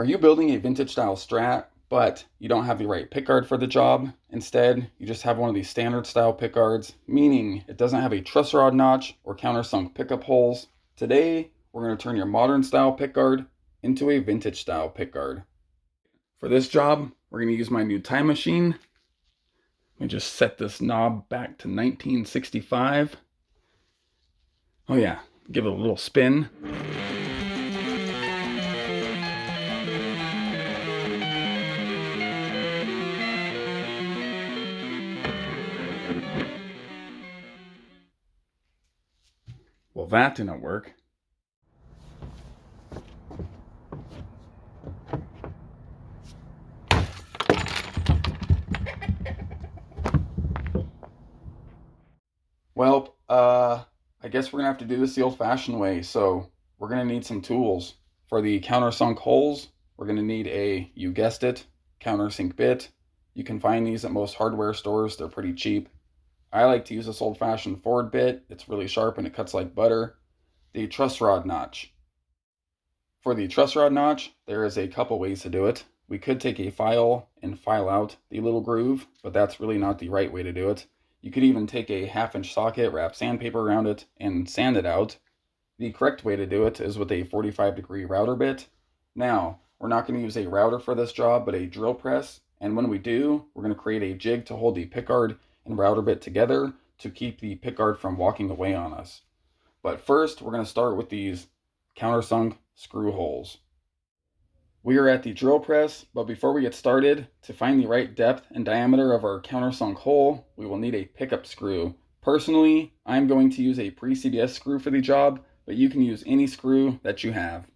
Are you building a vintage style Strat, but you don't have the right pickguard for the job? Instead, you just have one of these standard style pickguards, meaning it doesn't have a truss rod notch or countersunk pickup holes. Today, we're going to turn your modern style pickguard into a vintage style pickguard. For this job, we're going to use my new time machine. Let me just set this knob back to 1965. Oh yeah, give it a little spin. Well, that didn't work. Well, I guess we're gonna have to do this the old-fashioned way. So we're gonna need some tools. For the countersunk holes, we're gonna need you guessed it, countersink bit. You can find these at most hardware stores. They're pretty cheap. I like to use this old-fashioned forward bit. It's really sharp and it cuts like butter. The truss rod notch. For the truss rod notch, there is a couple ways to do it. We could take a file and file out the little groove, but that's really not the right way to do it. You could even take a 1/2-inch socket, wrap sandpaper around it, and sand it out. The correct way to do it is with a 45-degree router bit. Now, we're not going to use a router for this job, but a drill press, and when we do, we're going to create a jig to hold the pickguard and router bit together to keep the pickguard from walking away on us. But first, we're going to start with these countersunk screw holes. We are at the drill press, but before we get started, to find the right depth and diameter of our countersunk hole, we will need a pickup screw. Personally, I'm going to use a pre-CBS screw for the job, but you can use any screw that you have.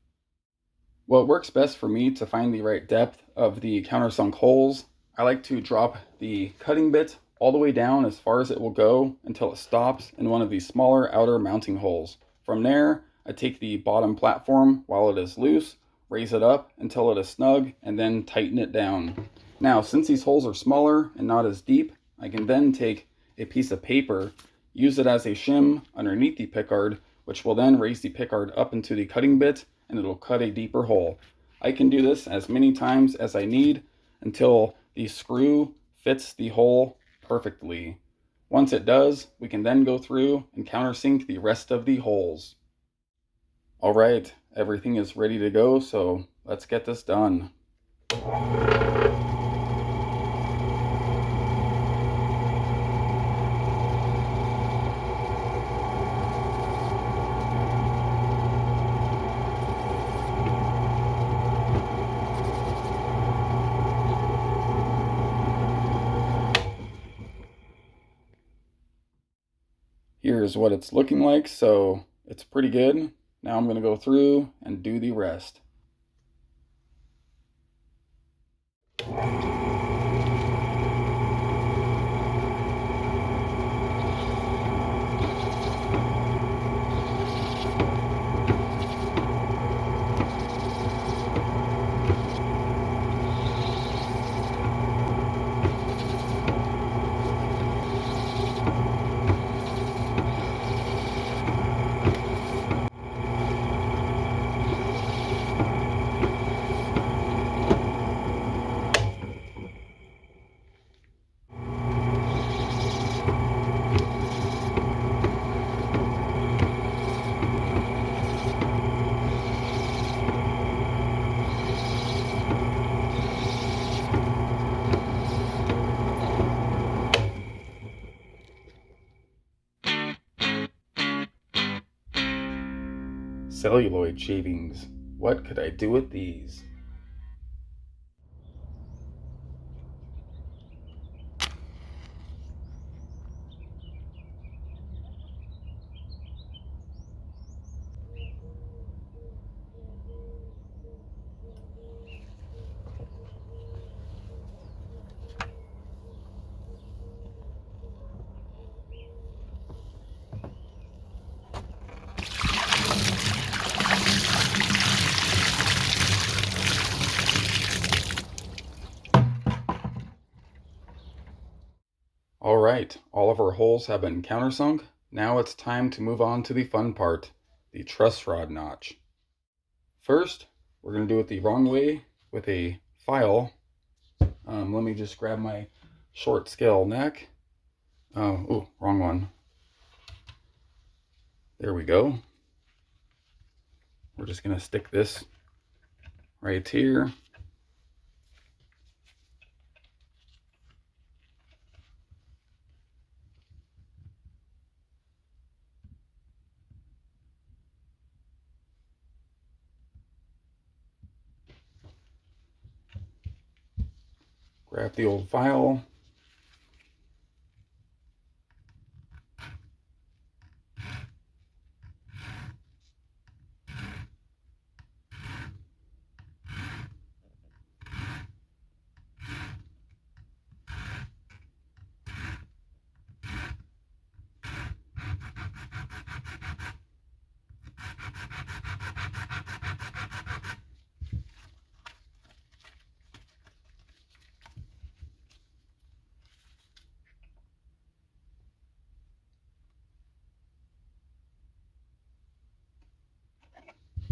What works best for me to find the right depth of the countersunk holes, I like to drop the cutting bit all the way down as far as it will go until it stops in one of these smaller outer mounting holes. From there, I take the bottom platform while it is loose, raise it up until it is snug, and then tighten it down. Now, since these holes are smaller and not as deep, I can then take a piece of paper, use it as a shim underneath the pickguard, which will then raise the pickguard up into the cutting bit, and it'll cut a deeper hole. I can do this as many times as I need until the screw fits the hole perfectly. Once it does, we can then go through and countersink the rest of the holes. All right, everything is ready to go, so let's get this done. Here's what it's looking like, so it's pretty good. Now I'm going to go through and do the rest. Celluloid shavings. What could I do with these? All right, all of our holes have been countersunk. Now it's time to move on to the fun part, the truss rod notch. First, we're going to do it the wrong way with a file. Let me just grab my short scale neck. Oh, wrong one. There we go. We're just going to stick this right here. Grab the old file.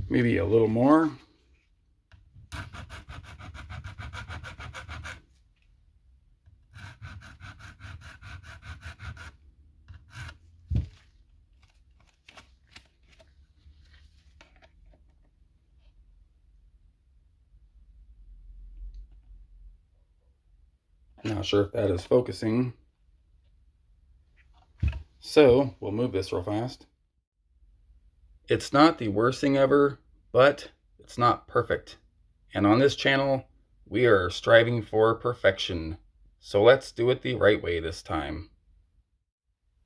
Maybe a little more. Not sure if that is focusing. So we'll move this real fast. It's not the worst thing ever, but it's not perfect. And on this channel, we are striving for perfection. So let's do it the right way this time.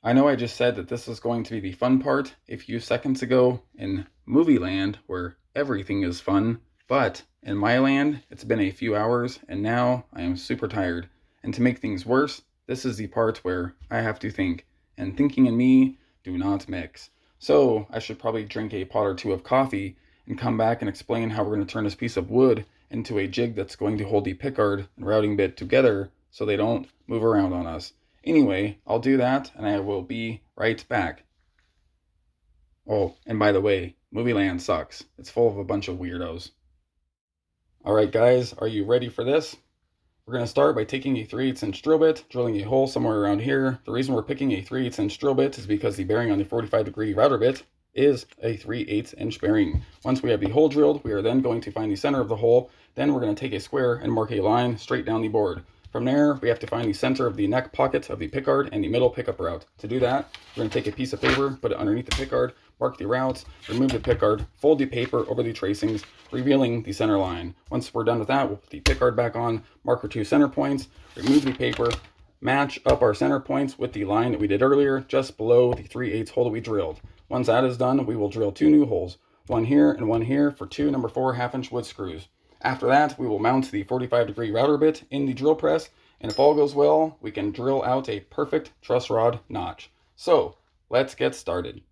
I know I just said that this is going to be the fun part a few seconds ago in movie land where everything is fun, but in my land, it's been a few hours and now I am super tired. And to make things worse, this is the part where I have to think, and thinking and me do not mix. So I should probably drink a pot or two of coffee and come back and explain how we're going to turn this piece of wood into a jig that's going to hold the pickguard and routing bit together so they don't move around on us. Anyway, I'll do that and I will be right back. Oh, and by the way, Movie Land sucks. It's full of a bunch of weirdos. Alright guys, are you ready for this? We're going to start by taking a 3/8 inch drill bit, drilling a hole somewhere around here. The reason we're picking a 3/8 inch drill bit is because the bearing on the 45-degree router bit is a 3/8 inch bearing. Once we have the hole drilled, we are then going to find the center of the hole. Then we're going to take a square and mark a line straight down the board. From there, we have to find the center of the neck pocket of the pickguard and the middle pickup route. To do that, we're going to take a piece of paper, put it underneath the pickguard, mark the routes, remove the pickguard, fold the paper over the tracings, revealing the center line. Once we're done with that, we'll put the pickguard back on, mark our 2 center points, remove the paper, match up our center points with the line that we did earlier, just below the 3/8 hole that we drilled. Once that is done, we will drill 2 new holes, one here and one here for 2 number 4 1/2-inch wood screws. After that, we will mount the 45-degree router bit in the drill press, and if all goes well, we can drill out a perfect truss rod notch. So, let's get started.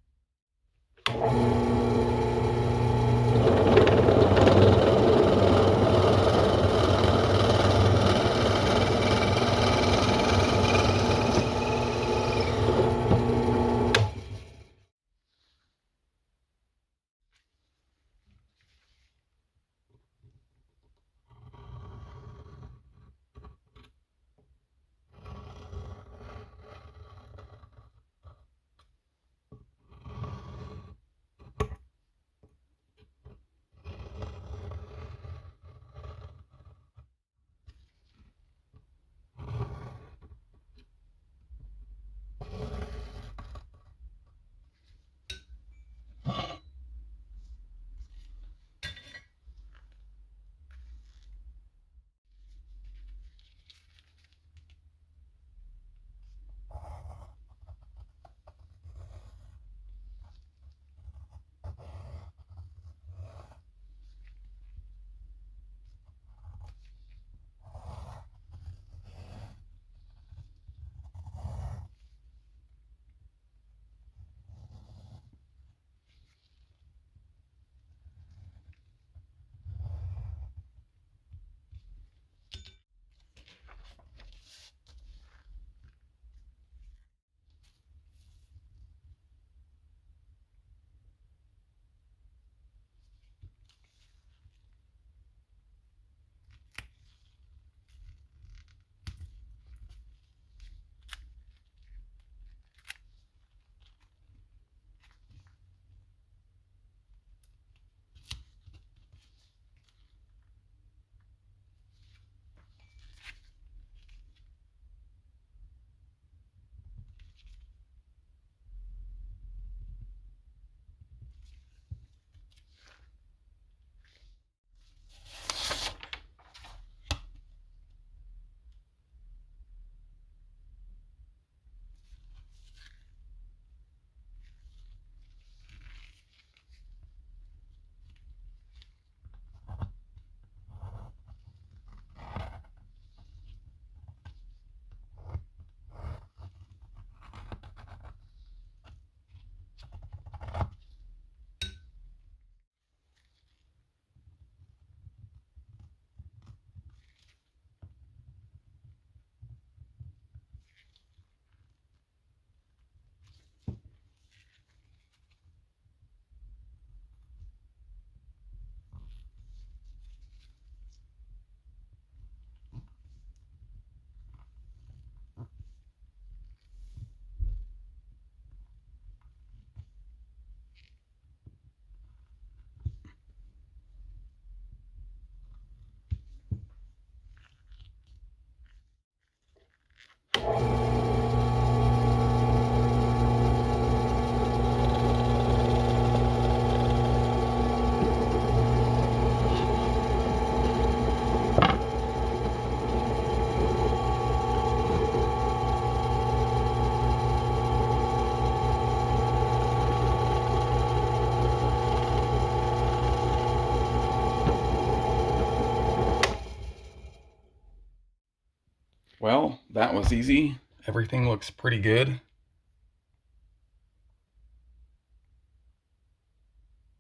Well, that was easy. Everything looks pretty good.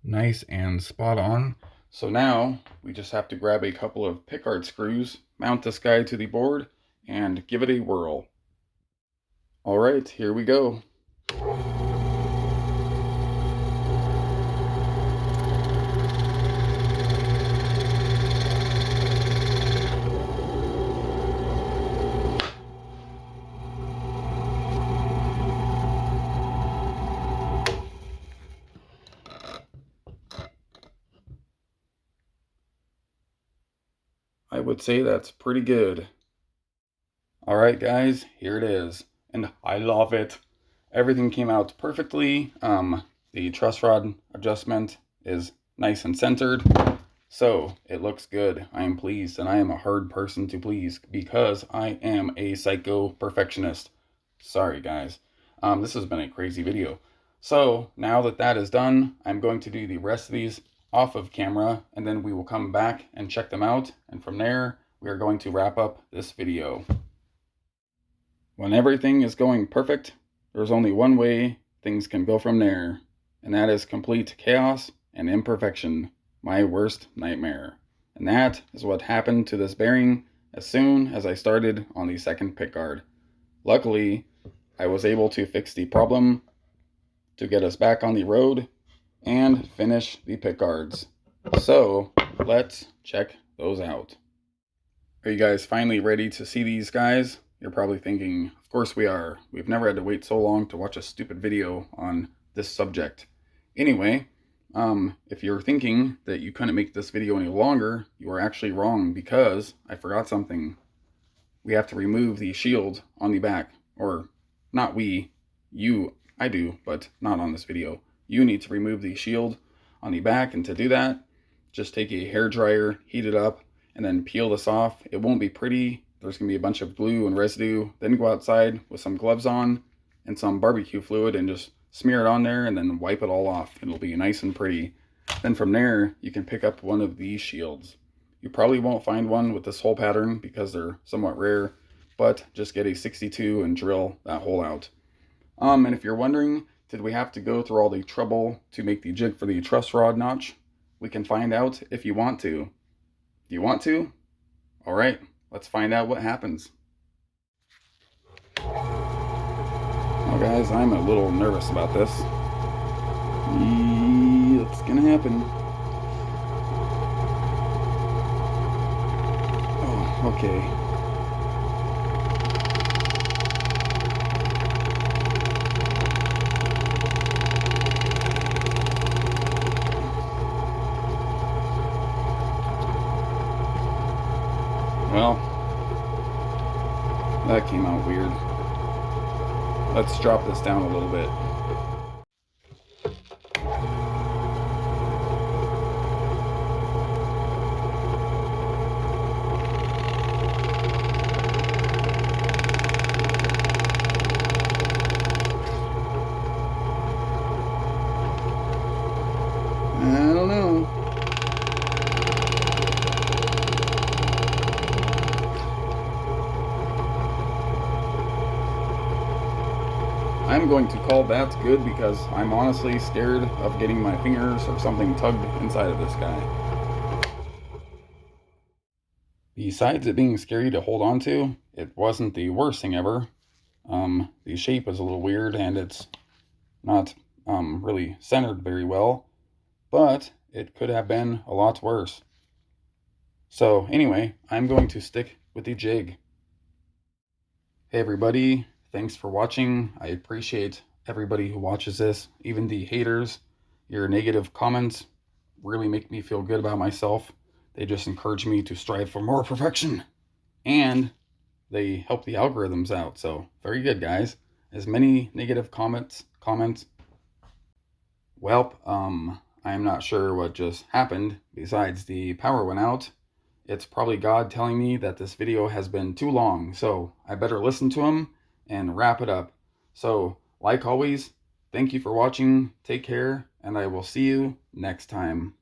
Nice and spot on. So now we just have to grab a couple of pickguard screws, mount this guy to the board, and give it a whirl. All right, here we go. I would say that's pretty good. All right, guys, here it is, and I love it. Everything came out perfectly. The truss rod adjustment is nice and centered, so it looks good. I am pleased, and I am a hard person to please because I am a psycho perfectionist. Sorry, guys. This has been a crazy video. So now that that is done, I'm going to do the rest of these off of camera, and then we will come back and check them out, and from there we are going to wrap up this video. When everything is going perfect, there's only one way things can go from there, and that is complete chaos and imperfection, my worst nightmare. And that is what happened to this bearing as soon as I started on the second pickguard. Luckily, I was able to fix the problem to get us back on the road and finish the pickguards. So let's check those out. Are you guys finally ready to see these guys? You're probably thinking, of course we are. We've never had to wait so long to watch a stupid video on this subject. Anyway, if you're thinking that you couldn't make this video any longer, you are actually wrong because I forgot something. We have to remove the shield on the back. Or, not we, you, I do, but not on this video. You need to remove the shield on the back, and to do that, just take a hair dryer, heat it up, and then peel this off. It won't be pretty. There's going to be a bunch of glue and residue. Then go outside with some gloves on and some barbecue fluid and just smear it on there and then wipe it all off. It'll be nice and pretty. Then from there, you can pick up one of these shields. You probably won't find one with this hole pattern because they're somewhat rare, but just get a 62 and drill that hole out. And if you're wondering, did we have to go through all the trouble to make the jig for the truss rod notch? We can find out if you want to. Do you want to? All right. Let's find out what happens. Now guys, I'm a little nervous about this. It's gonna happen. Oh, okay. Well, that came out weird. Let's drop this down a little bit. I don't know. I'm going to call that good because I'm honestly scared of getting my fingers or something tugged inside of this guy. Besides it being scary to hold on to, it wasn't the worst thing ever. The shape is a little weird and it's not really centered very well, but it could have been a lot worse. So anyway, I'm going to stick with the jig. Hey everybody, thanks for watching. I appreciate everybody who watches this, even the haters. Your negative comments really make me feel good about myself. They just encourage me to strive for more perfection. And they help the algorithms out. So very good, guys. As many negative comments. Well, I'm not sure what just happened. Besides the power went out. It's probably God telling me that this video has been too long, so I better listen to him and wrap it up. So, like always, thank you for watching, take care, and I will see you next time.